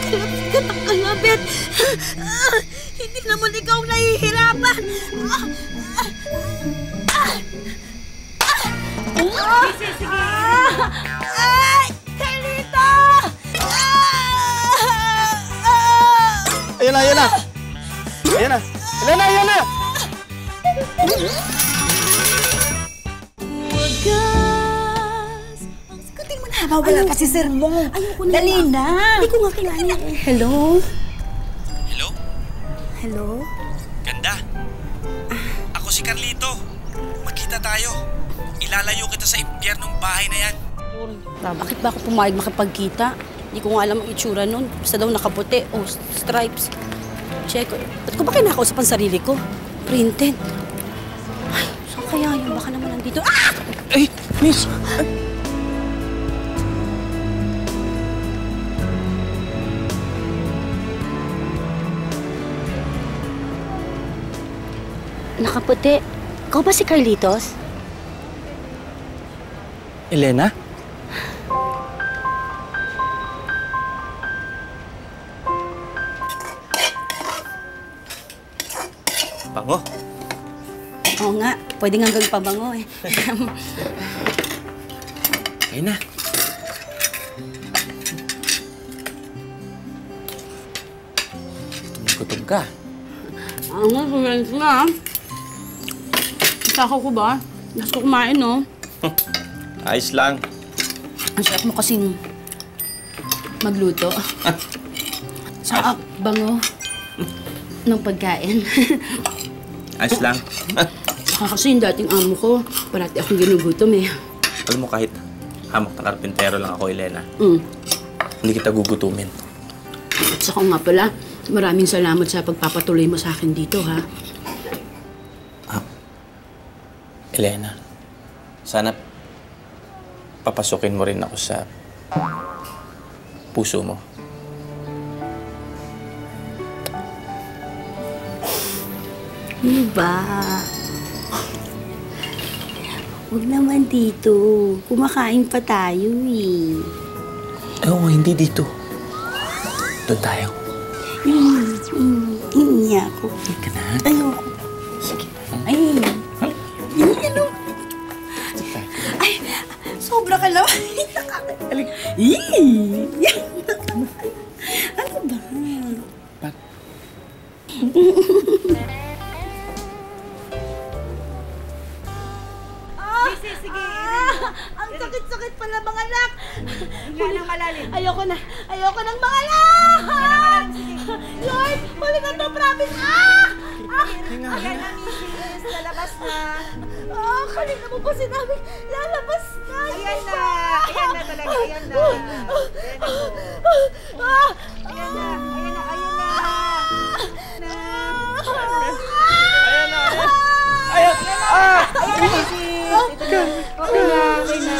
Kalapit ang kalapit. Hindi naman ikaw nahihirapan. Sige. Ay! Carlito! Ayan na! Ayan na! Elena! Wagas! Sikutin mo na. Wala pa si Sir mo. Ayoko na. Dali na. Hindi ko nga kilala. Hello? Hello? Hello? Ganda. Ako si Carlito. Magkita tayo. Ilalayo kita sa impyernong bahay na yan. Bakit ba ako pumayag makipagkita? Hindi ko nga alam ang itsura nun. Basta daw nakaputi o stripes. Check. Ba't ko ba kinakausap ang sarili ko? Printed. Ay, saan kaya yun? Baka naman nandito. Ah! Ay, miss! Nakaputi. Ikaw ba si Carlitos? Elena? Bango. Oo nga. Pwede nga gawin pabango eh. Ayun na. Gutom ka. Ano, friends na. Sako ko ba? Gusto ko kumain, no? Ayos lang. Ang sarap mo kasing magluto. Sarap, bango ng pagkain. Ayos lang. Saka kasi yung dating amo ko, parati akong ginugutom eh. Alam mo, kahit hamok na karpintero lang ako, Elena, hindi kita gugutumin. At saka nga pala, maraming salamat sa pagpapatuloy mo sa akin dito, ha? Elena, sana papasukin mo rin ako sa puso mo. Ano ba? Huwag naman dito. Kumakain pa tayo eh. Oo, hindi dito. Doon tayo. Hindi ako. Hindi ka na. Ayoko. Sige. Ay. Ano? Ay, sobra ka lang. Nakakalik. Ano ba? Sige. Ang sakit-sakit pala mga anak. Huli ng malalim. Ayoko na. Ayoko ng mga anak. Lord, huli na to, promise. Ayan na, misis. Lalabas na. Kanina mo pa sinabi, lalabas na. Ayan na. Ayan na talaga. Ayan na. Ayan na. Okay na.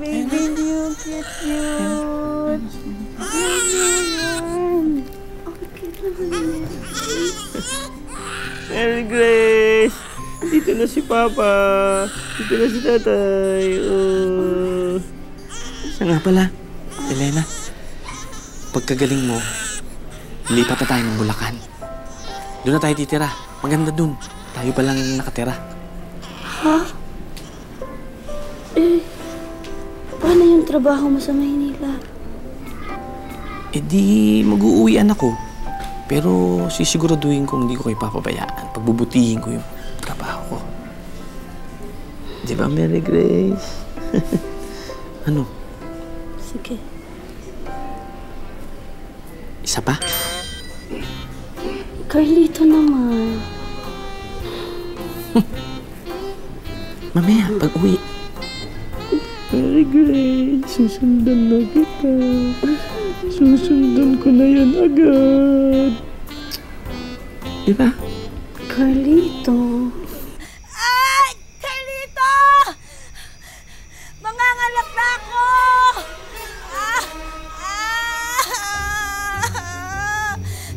Baby, hindi yung cute. Mary Grace! Dito na si Papa. Dito na si Tatay. Siya nga pala, Elena. Pagkagaling mo, lipat na tayo ng Bulacan. Doon na tayo titira. Maganda dun. Tayo pa lang nakatira. Ha? Paano yung trabaho mo sa Maynila? Di mag-uuwian ako. Pero sisiguraduhin kong hindi ko kayo papabayaan. Pagbubutihin ko yung trabaho ko. Di ba, Mary Grace? Ano? Sige. Isa pa? Carlito naman. Mamaya, pag-uwi. Mary Grace, susundan na kita. Susundan ko na yan agad. Diba? Carlito. Ay! Carlito! Mangangalak na ako!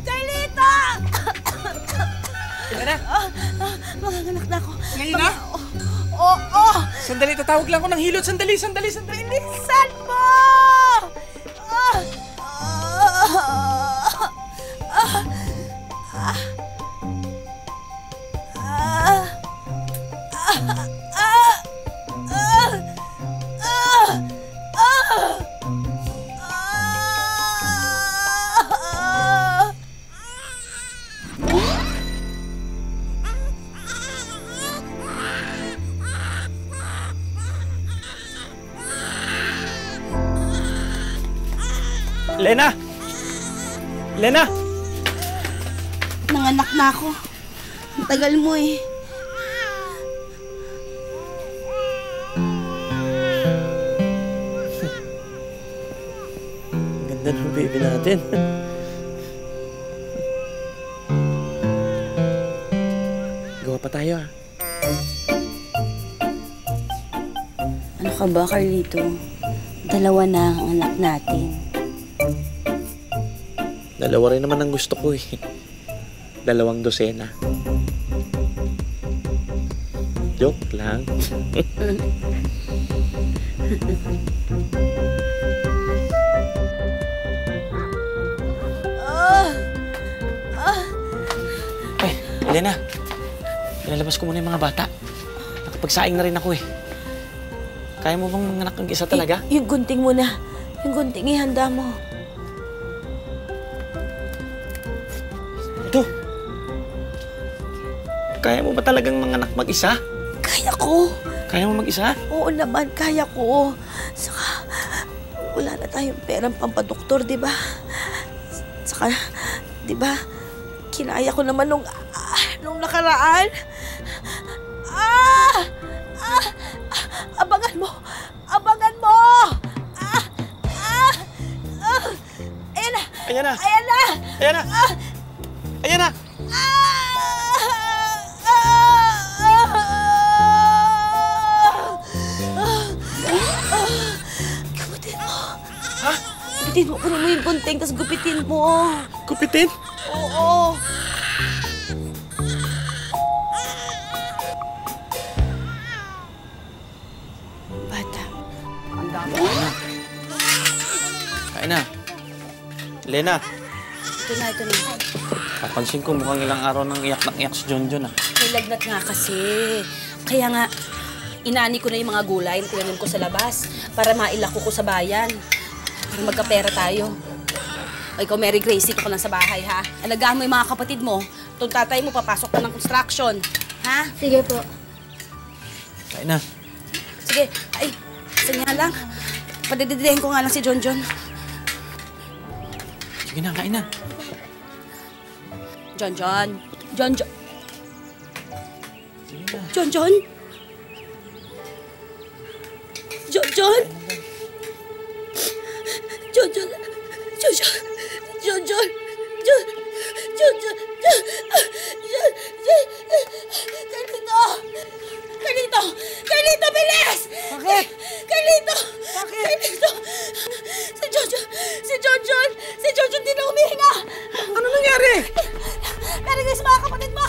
Carlito! Lena! Manganganak na ako. Ngayon na? Oo! Sandali, tatawag lang ako ng hilot. Sandali! Bilisan mo! Lena! Lena! Nanganak na ako. Ang tagal mo eh. Ganda ng baby natin. Gawa pa tayo, ah. Ano ka ba, Carlito? Dalawa na ang anak natin. Dalawa rin naman ang gusto ko, eh. 2 dosena. Joke lang. Ay, Elena. Nilalabas ko muna yung mga bata. Nakapagsaing na rin ako, eh. Kaya mo bang manganak ng isa talaga? Yung gunting mo na. Yung gunting ihanda mo. Ito. Kaya mo ba talagang manganak mag-isa? Kaya ko. Kaya mo mag-isa? Oo naman, kaya ko. Saka, wala na tayong perang pampadoktor, di ba? Saka, di ba, kinaya ko naman nung nakaraan. Abangan mo! Abangan mo! Ayan na! Ayan na! Ayan na! Ayan na! Ayan na! Gupitin mo. Ha? Gupitin mo. Kunin mo yung gunting, tapos gupitin mo. Kupitin? Oo. Bata. Kain na. Lena, Ito na. napansin ko mukhang ilang araw nang iyak si Jonjon, ah. May lagnat nga kasi. Kaya nga, inani ko na yung mga gulay na tinanim ko sa labas para mailako ko sa bayan. Para magkapera tayo. O ikaw, Mary Grace, dito ka lang sa bahay, ha? Alagaan mo yung mga kapatid mo. Itong tatay mo, papasok pa ng construction. Ha? Sige po. Kain na. Sige. Ay, isa nga lang. Padididihin ko nga lang si Jonjon. Sige na, kain na. Jonjon. Jonjon. Sige na. Jonjon. Jonjon. Jonjon. Jonjon. Jonjon. Jonjon. Carlito! Carlito, bilis! Bakit? Carlito! Bakit? Carlito! Si Jonjon din na humihinga! Ano nangyari? Pero guys, mga kapatid mo!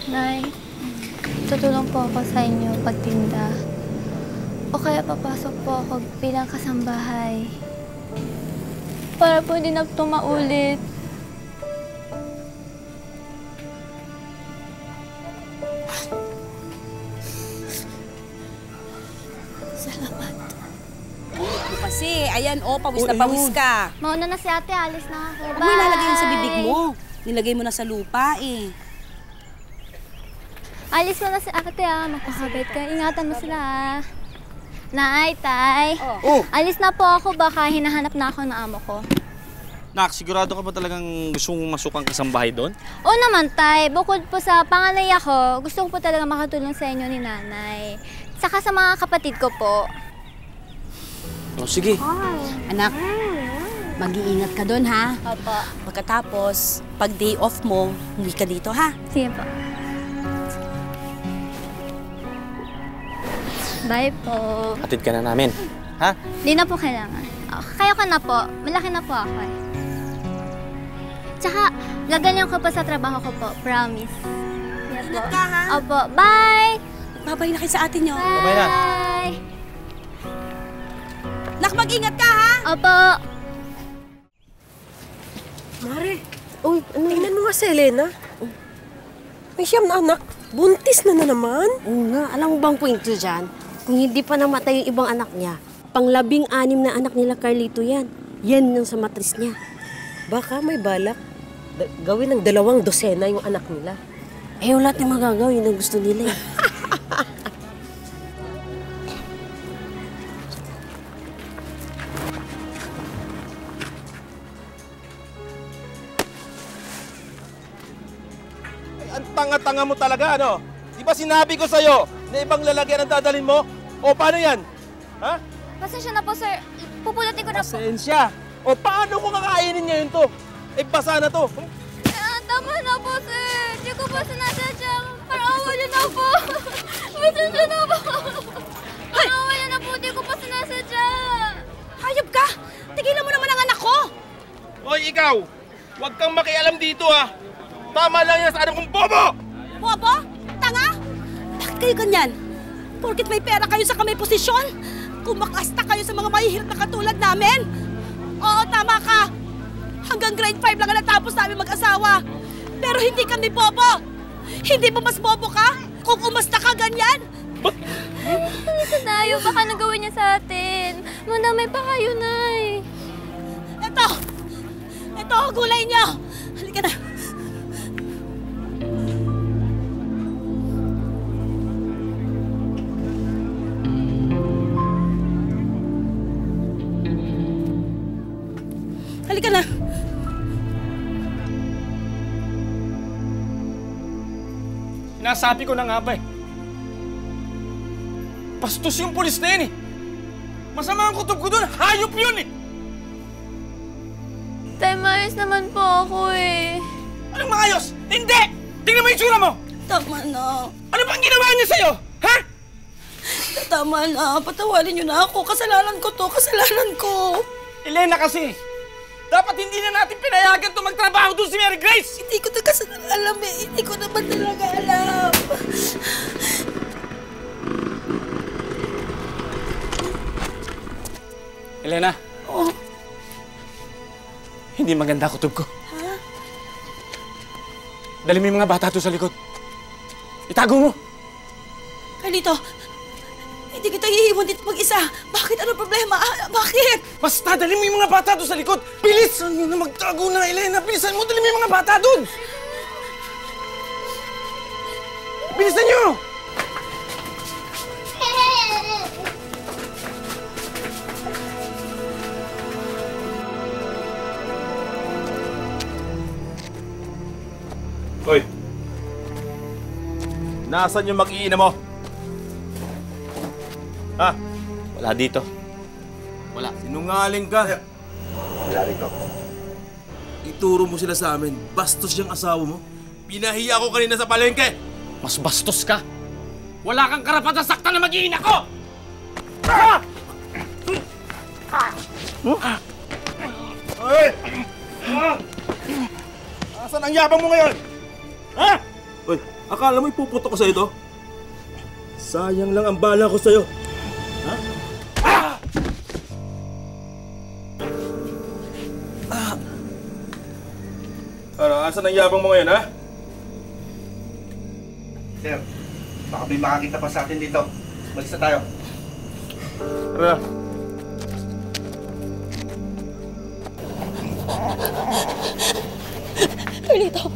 Nay, tutulong po ako sa inyo pagtinda. O kaya papasok po ako bilang kasambahay. Para po hindi na ito maulit. Salamat. Kasi, ayan, pawis na pawis ka. Mauna na si ate, alis na ako. Huwag mo ilalagay yun sa bibig mo. Nilagay mo na sa lupa, eh. Alis mo na si ate, magpakabait ka. Ingatan mo sila, Nay, tay. Oh. Alis na po ako, baka hinahanap na ako ng amo ko. Nak, sigurado ka ba talagang gusto mong masukang kasambahay doon? Oo naman, Tay. Bukod po sa panganay ako, gusto ko po talaga makatulong sa inyo ni Nanay. Saka sa mga kapatid ko po. O, sige. Anak, mag-iingat ka doon, ha? Opo. Pagkatapos, pag day off mo, umuwi ka dito, ha? Sige po. Bye po. Hatid ka na namin. Ha? Di na po kailangan. Kaya ko na po. Malaki na po ako eh. Tsaka, gaganyan ko po sa trabaho ko po. Promise. Yan po. Ingat ka, ha? Opo. Bye! Babay na kayo sa atin nyo. Babay na. Bye! Nak, mag-ingat ka, ha? Opo. Mare, uy, tingnan mo nga si Elena. May siyam na anak. Buntis na naman. Oo nga, alam mo bang kwento dyan? Kung hindi pa namatay yung ibang anak niya, pang-16 na anak nila Carlito yan. Yan yung sa matris niya. Baka may balak. Gawin ng 2 dosena yung anak nila. Eh, wala tayong magagawin ang gusto nila eh. Ang tanga-tanga mo talaga, ano? Di ba sinabi ko sa'yo na ibang lalagyan ang dadalhin mo? O paano yan? Ha? Pasensya na po, sir. Pupulutin ko na po. Pasensya. O paano ko kakainin ngayon to? Eh, basa na to. Tama na po, sir. Hindi ko po sinasadya. Parang awa niyo na po. Pasensya na po. Parang awa niyo na po. Hindi ko po sinasadya. Hayop ka! Tigilan mo naman ang anak ko! Hoy, ikaw! Huwag kang makialam dito, ha? Tama lang yan sa anak kong bobo! Bobo? Tanga? Bakit kayo ganyan? Porkit may pera kayo sa kamay posisyon? Kumakasta kayo sa mga mahihirap na katulad namin? Oo, tama ka. Hanggang grade 5 lang ang natapos namin mag-asawa. Pero hindi kami bobo. Hindi ba mas bobo ka kung umasta ka ganyan? Ito tayo. Baka nagawin niya sa atin. Madamay pa kayo, Nay. Ito! Ito, gulay niyo! Halika na. Halika na. Sinasabi ko na nga ba eh. Bastos yung pulis na yun eh. Masama ang kutob ko doon. Hayop yun eh. Tay, maayos naman po ako eh. Anong maayos? Hindi! Tingnan mo yung tsura mo! Tama na. Ano bang ginawa niya sa'yo? Ha? Tama na. Patawarin niyo na ako. Kasalanan ko to. Kasalanan ko. Elena kasi, dapat hindi na natin pinayagan to magtrabaho doon si Mary Grace! Hindi ko na kasi alam eh. Hindi ko naman talaga alam. Elena, Oh, hindi maganda kutob ko. ha? Dali mo yung mga bata doon sa likod. Itago mo! Carlito, hindi kita iiwan dito mag-isa. Bakit? Ano problema? Bakit? Basta, dali mo yung mga bata doon sa likod! Bilisan nyo na magtago na, Elena! Bilisan mo, dali mo yung mga bata doon! Bilisan nyo! Hoy! Nasaan yung mag-iina mo? Ha? Wala dito. Sinungaling ka. Wala rito. Ituro mo sila sa amin. Bastos yung asawa mo. Pinahiya ko kanina sa palengke. Mas bastos ka! Wala kang karapatan saktan na mag-iina ko! Ah! Hoy! Asan ang yabang mo ngayon? Ha? Hoy, akala mo ipuputo ko sa ito? Sayang lang ang bala ko sa'yo. Ha? Ano, asan ang yabang mo ngayon, ha? Sir, baka may makakita pa sa atin dito. Malis na tayo. Tara. Carlito,